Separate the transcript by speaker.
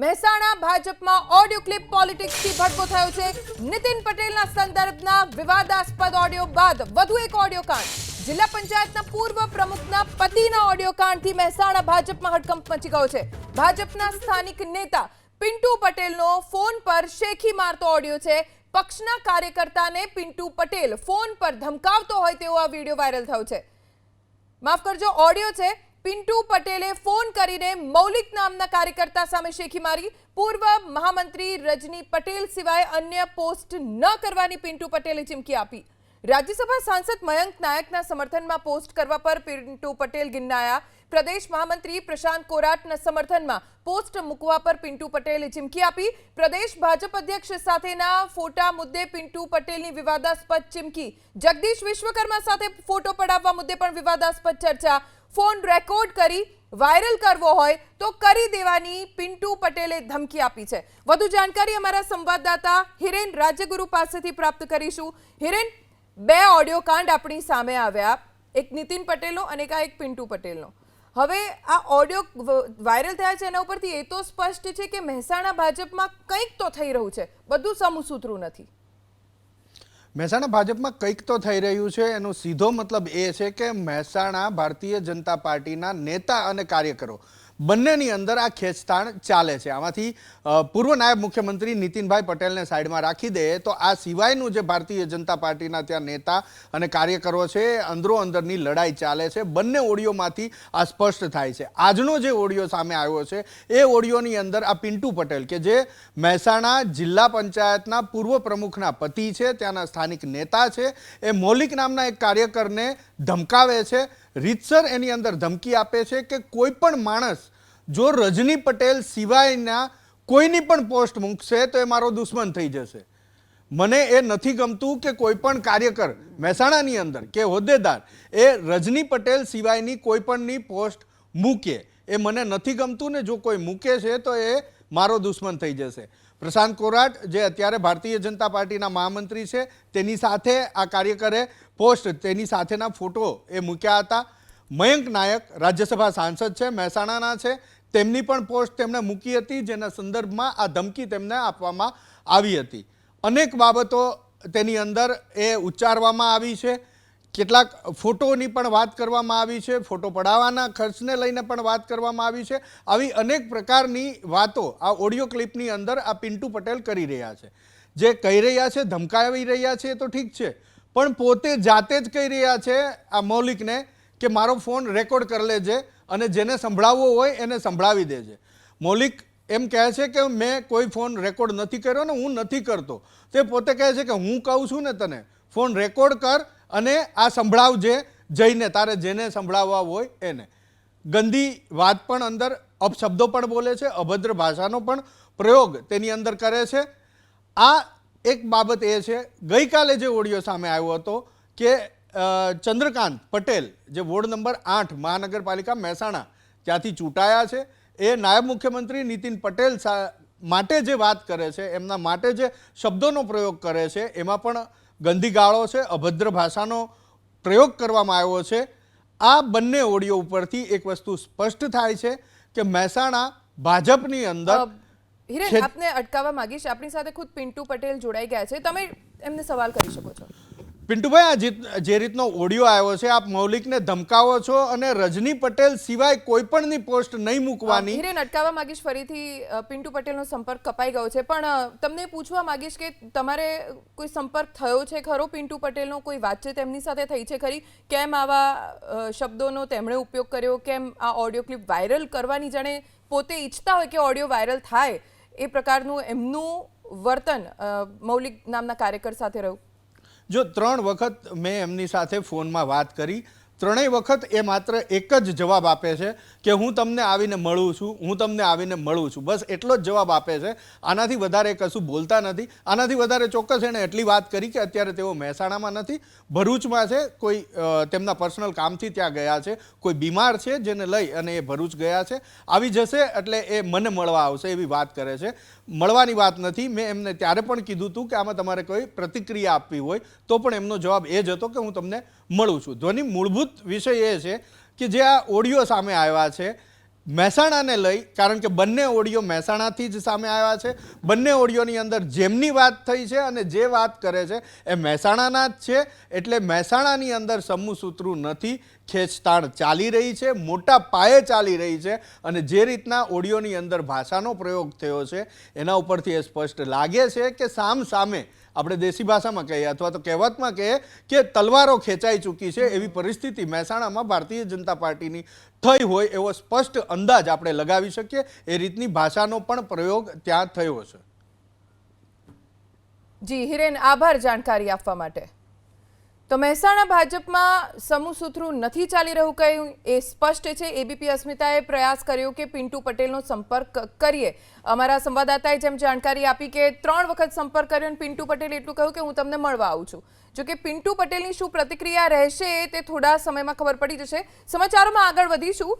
Speaker 1: મહેસાણા ભાજપમાં audio clip પોલિટિક્સથી ભડકો થયો છે। નીતિન પટેલના સંદર્ભના વિવાદાસ્પદ ઓડિયો બાદ વધુ એક ઓડિયો કાંડ। જિલ્લા પંચાયતના પૂર્વ પ્રમુખના પતિના ઓડિયો કાંડથી મહેસાણા ભાજપમાં હડકંપ મચી ગયો છે। ભાજપના સ્થાનિક નેતા પિન્ટુ પટેલનો ફોન પર શેખી મારતો ઓડિયો છે। પક્ષના કાર્યકર્તાને પિન્ટુ પટેલ ફોન પર ધમકાવતો હોય તેવો આ વિડિયો વાયરલ થયો છે। માફ કરજો, ઓડિયો છે। પિન્ટુ પટેલે ફોન કરીને મૌલિક નામના કાર્યકર્તા સામે શેખી મારી। પૂર્વ મહામંત્રી રજની પટેલ સિવાય અન્ય પોસ્ટ ન કરવાની પિન્ટુ પટેલે ચીમકી આપી। રાજ્યસભા સાંસદ મયંક નાયકના સમર્થનમાં પોસ્ટ કરવા પર પિન્ટુ પટેલ ગિન્નાયા। પ્રદેશ મહામંત્રી પ્રશાંત કોરાટના સમર્થનમાં પોસ્ટ મૂકવા પર પિન્ટુ પટેલે ચીમકી આપી। પ્રદેશ ભાજપ અધ્યક્ષ સાથેના ફોટા મુદ્દે પિન્ટુ પટેલની વિવાદાસ્પદ ચીમકી। જગદીશ વિશ્વકર્મા સાથે ફોટો પડાવવા મુદ્દે પણ વિવાદાસ્પદ ચર્ચા। ફોન રેકોર્ડ કરી વાયરલ કરવો હોય તો કરી દેવાની પિન્ટુ પટેલે ધમકી આપી છે। વધુ જાણકારી અમારા સંવાદદાતા હિરેન રાજ્યગુરુ પાસેથી પ્રાપ્ત કરીશું। હિરેન, બે ઓડિયો કાંડ આપણી સામે આવ્યા, એક નીતિન પટેલનો અને એક પિન્ટુ પટેલનો। હવે આ ઓડિયો વાયરલ થયા છે, એના ઉપરથી એ તો સ્પષ્ટ છે કે મહેસાણા ભાજપમાં કંઈક તો થઈ રહ્યું છે, બધું સમસૂત્રું નથી।
Speaker 2: મહેસાણા ભાજપમાં કંઈક તો થઈ રહ્યું છે, એનો સીધો મતલબ એ છે કે મહેસાણા ભારતીય જનતા પાર્ટીના નેતા અને કાર્યકરો બંનેની અંદર આ ખેંચતાણ ચાલે છે। આમાંથી પૂર્વ નાયબ મુખ્યમંત્રી નીતિનભાઈ પટેલને સાઈડમાં રાખી દઈએ તો આ સિવાયનું જે ભારતીય જનતા પાર્ટીના ત્યાં નેતા અને કાર્યકરો છે, અંદરો અંદરની લડાઈ ચાલે છે। બંને ઓડિયોમાંથી આ સ્પષ્ટ થાય છે। આજનો જે ઓડિયો સામે આવ્યો છે એ ઓડિયોની અંદર આ પિન્ટુ પટેલ કે જે મહેસાણા જિલ્લા પંચાયતના પૂર્વ પ્રમુખના પતિ છે, ત્યાંના સ્થાનિક નેતા છે, એ મૌલિક નામના એક કાર્યકરને ધમકાવે છે। રીતસર એની અંદર ધમકી આપે છે કે કોઈ પણ માણસ જો રજની પટેલ સિવાયના કોઈની પણ પોસ્ટ મૂકશે તો એ મારો દુશ્મન થઈ જશે। મને એ નથી ગમતું કે કોઈ પણ કાર્યકર મહેસાણાની અંદર કે હોદ્દેદાર એ રજની પટેલ સિવાયની કોઈ પણની પોસ્ટ મૂકે, એ મને નથી ગમતું ને જો કોઈ મૂકે છે તો એ મારો દુશ્મન થઈ જશે। પ્રશાંત કોરાટ જે અત્યારે ભારતીય જનતા પાર્ટીના મહામંત્રી છે, તેની સાથે આ કાર્યકરે પોસ્ટ, તેની સાથેના ફોટો એ મૂક્યા હતા। મયંક નાયક રાજ્યસભા સાંસદ છે, મહેસાણાના છે, તેમની પણ પોસ્ટ તેમણે મૂકી હતી, જેના સંદર્ભમાં આ ધમકી તેમને આપવામાં આવી હતી। અનેક બાબતો તેની અંદર એ ઉચ્ચારવામાં આવી છે। કેટલાક ફોટોની પણ વાત કરવામાં આવી છે, ફોટો પડાવવાના ખર્ચને લઈને પણ વાત કરવામાં આવી છે। આવી અનેક પ્રકારની વાતો આ ઓડિયો ક્લિપની અંદર આ પિન્ટુ પટેલ કરી રહ્યા છે। જે કહી રહ્યા છે, ધમકાવી રહ્યા છે, એ તો ઠીક છે, પણ પોતે જાતે જ કહી રહ્યા છે આ મૌલિકને કે મારો ફોન રેકોર્ડ કરી લેજે અને જેને સંભળાવવો હોય એને સંભળાવી દેજે। મૌલિક એમ કહે છે કે મેં કોઈ ફોન રેકોર્ડ નથી કર્યો ને હું નથી કરતો। તે પોતે કહે છે કે હું કહું છું ને તને ફોન રેકોર્ડ કર અને આ સંભળાવજે જઈને, તારે જેને સંભળાવવા હોય એને। ગંદી વાત પણ અંદર, અપશબ્દો પણ બોલે છે, અભદ્ર ભાષાનો પણ પ્રયોગ તેની અંદર કરે છે। આ એક બાબત એ છે। ગઈકાલે જે ઓડિયો સામે આવ્યો હતો કે ચંદ્રકાંત પટેલ જે વોર્ડ નંબર 8 મહાનગરપાલિકા મહેસાણા ત્યાંથી ચૂંટાયા છે, એ નાયબ મુખ્યમંત્રી નીતિન પટેલ માટે જે વાત કરે છે, એમના માટે જે શબ્દોનો પ્રયોગ કરે છે, એમાં પણ ગંદી ગાળો છે, અભદ્ર ભાષાનો પ્રયોગ કરવામાં આવ્યો છે। આ બંને ઓડિયો ઉપરથી એક વસ્તુ સ્પષ્ટ થાય છે કે મહેસાણા ભાજપની અંદર
Speaker 1: હિરેન, આપને અટકાવવા માંગીશ, આપણી સાથે ખુદ પિન્ટુ પટેલ જોડાઈ ગયા છે, તમે એમને સવાલ કરી શકો છો।
Speaker 2: પિન્ટુભાઈ, આ જે રીતનો ઓડિયો આવ્યો છે, આપ મૌલિકને ધમકાવો છો અને રજની પટેલ સિવાય કોઈ પણની પોસ્ટ નહીં મૂકવાની।
Speaker 1: હિરેન, અટકાવવા માંગીશ, ફરીથી પિન્ટુ પટેલનો સંપર્ક કપાઈ ગયો છે, પણ તમને પૂછવા માંગીશ કે તમારે કોઈ સંપર્ક થયો છે ખરો પિન્ટુ પટેલનો? કોઈ વાતચીત એમની સાથે થઈ છે ખરી? કેમ આવા શબ્દોનો તેમણે ઉપયોગ કર્યો? કેમ આ ઓડિયો ક્લિપ વાયરલ કરવાની જાણે પોતે ઈચ્છતા હોય કે ઓડિયો વાયરલ થાય એ પ્રકારનું એમનું વર્તન મૌલિક નામના કાર્યકર સાથે રહ્યું?
Speaker 2: જો 3 વખત મેં એમની સાથે ફોનમાં વાત કરી, 3ય વખત એ માત્ર એક જ જવાબ આપે છે કે હું તમને આવીને મળું છું, હું તમને આવીને મળું છું, બસ એટલો જ જવાબ આપે છે। આનાથી વધારે કશું બોલતા નથી। આનાથી વધારે ચોક્કસ એણે એટલી વાત કરી કે અત્યારે તેઓ મહેસાણામાં નથી, ભરૂચમાં છે, કોઈ તેમના પર્સનલ કામથી ત્યાં ગયા છે, કોઈ બીમાર છે જેને લઈ અને એ ભરૂચ ગયા છે, આવી જશે એટલે એ મને મળવા આવશે એવી વાત કરે છે। મળવાની વાત નથી। મેં એમને ત્યારે પણ કીધું હતું કે આમાં તમારે કોઈ પ્રતિક્રિયા આપવી હોય તો પણ એમનો જવાબ એ જ હતો કે હું તમને મળું છું। ધ્વનિ મૂળભૂત વિષય એ છે કે જે આ ઓડિયો સામે આવ્યા છે મહેસાણાને લઈ, કારણ કે બંને ઓડિયો મહેસાણાથી જ સામે આવ્યા છે, બંને ઓડિયોની અંદર જેમની વાત થઈ છે અને જે વાત કરે છે એ મહેસાણાના જ છે, એટલે મહેસાણાની અંદર સમૂહસૂત્રું નથી, ખેંચતાણ ચાલી રહી છે, મોટા પાયે ચાલી રહી છે, અને જે રીતના ઓડિયોની અંદર ભાષાનો પ્રયોગ થયો છે એના ઉપરથી એ સ્પષ્ટ લાગે છે કે સામ સામે, આપણે દેશી ભાષામાં કહીએ અથવા તો કહેવતમાં કહીએ કે તલવારો ખેંચાઈ ચૂકી છે, એવી પરિસ્થિતિ મહેસાણામાં ભારતીય જનતા પાર્ટીની થઈ હોય એવો સ્પષ્ટ અંદાજ આપણે લગાવી શકીએ. એ રીતની ભાષાનો પણ પ્રયોગ ત્યાં થયો છે.
Speaker 1: જી હિરેન, આભાર જાણકારી આપવા માટે. તો મહેસાણા ભાજપમાં સમૂહસૂત્રું નથી ચાલી રહ્યું કહ્યું એ સ્પષ્ટ છે. એબીપી અસ્મિતાએ પ્રયાસ કર્યો કે પિન્ટુ પટેલનો સંપર્ક કરીએ. અમારા સંવાદદાતાએ જેમ જાણકારી આપી કે 3 વખત સંપર્ક કર્યો અને પિન્ટુ પટેલે એટલું કહ્યું કે હું તમને મળવા આવું છું. જો કે પિન્ટુ પટેલની શું પ્રતિક્રિયા રહેશે તે થોડા સમયમાં ખબર પડી જશે. સમાચારોમાં આગળ વધીશું.